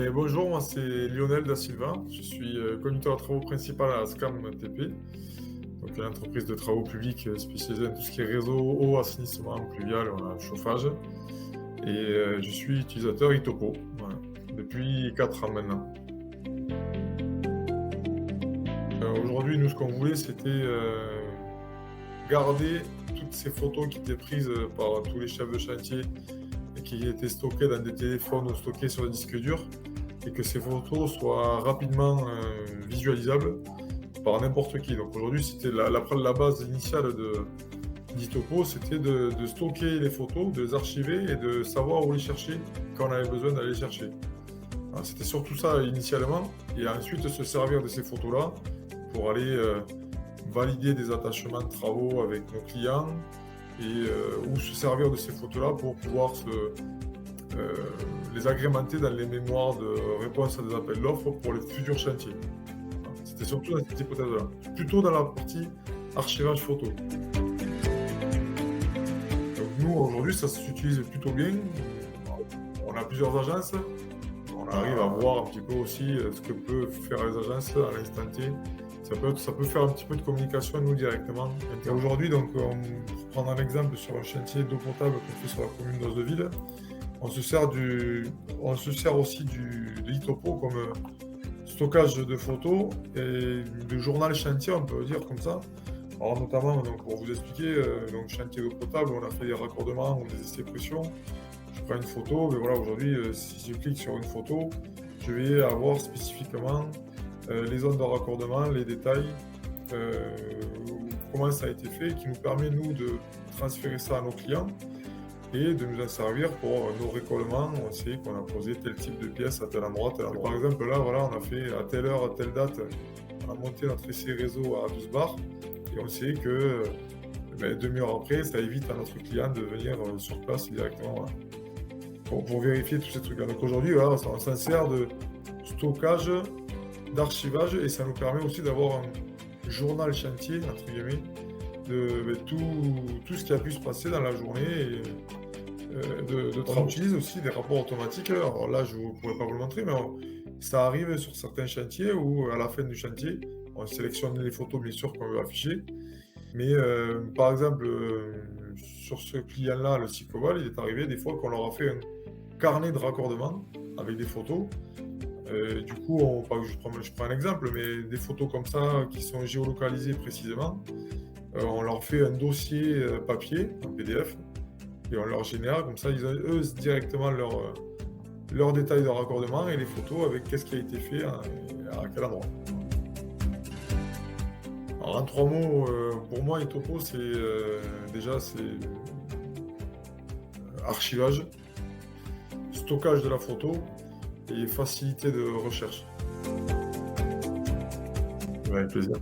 Bonjour, moi c'est Lionel da Silva. Je suis conducteur de travaux principal à Ascam TP, donc une entreprise de travaux publics spécialisée dans tout ce qui est réseau, eau, assainissement, pluvial, voilà, chauffage. Je suis utilisateur Itopo, voilà, depuis 4 ans maintenant. Aujourd'hui, nous, ce qu'on voulait, c'était garder toutes ces photos qui étaient prises par tous les chefs de chantier et qui étaient stockées dans des téléphones ou stockées sur des disques durs, et que ces photos soient rapidement visualisables par n'importe qui. Donc aujourd'hui, c'était la base initiale d'Itopo, c'était de stocker les photos, de les archiver et de savoir où les chercher quand on avait besoin d'aller les chercher. Alors, c'était surtout ça initialement, et ensuite se servir de ces photos-là pour aller valider des attachements de travaux avec nos clients, ou se servir de ces photos-là pour pouvoir les agrémenter dans les mémoires de réponse à des appels d'offres pour les futurs chantiers. Voilà. C'était surtout dans cette hypothèse-là, plutôt dans la partie archivage photo. Donc nous, aujourd'hui, ça s'utilise plutôt bien. On a plusieurs agences. On arrive à voir un petit peu aussi ce que peuvent faire les agences à l'instant T. Ça peut faire un petit peu de communication, nous, directement. Et aujourd'hui, donc, pour prendre un exemple sur un chantier d'eau potable qu'on fait sur la commune d'Ozdeville, on se sert aussi de Itopo comme stockage de photos et de journal chantier, on peut dire comme ça. Alors notamment, donc, pour vous expliquer, donc chantier d'eau potable, on a fait des raccordements ou des essais pression. Je prends une photo, mais voilà, aujourd'hui, si je clique sur une photo, je vais avoir spécifiquement les zones de raccordement, les détails, comment ça a été fait, qui nous permet, nous, de transférer ça à nos clients et de nous en servir pour nos récollements. On sait qu'on a posé tel type de pièce à tel endroit, tel endroit. Par exemple, là, voilà, on a fait à telle heure, à telle date, on a monté notre essai réseau à 12 bars, et on sait que demi-heure après, ça évite à notre client de venir sur place directement, voilà, pour vérifier tous ces trucs-là. Donc aujourd'hui, voilà, on s'en sert de stockage, d'archivage, et ça nous permet aussi d'avoir un journal chantier, entre guillemets, de tout ce qui a pu se passer dans la journée. On utilise aussi des rapports automatiques. Alors là, je ne pourrais pas vous le montrer, mais ça arrive sur certains chantiers où, à la fin du chantier, on sélectionne les photos, bien sûr, qu'on veut afficher. Mais par exemple, sur ce client-là, le Sicoval, il est arrivé des fois qu'on leur a fait un carnet de raccordement avec des photos. Du coup, je prends un exemple, mais des photos comme ça qui sont géolocalisées précisément, on leur fait un dossier papier, en PDF, et on leur génère, comme ça ils ont eux directement leur détail de raccordement et les photos avec qu'est-ce qui a été fait à quel endroit. Alors en 3 mots, pour moi, Itopo, c'est archivage, stockage de la photo et facilité de recherche. Ouais, avec plaisir.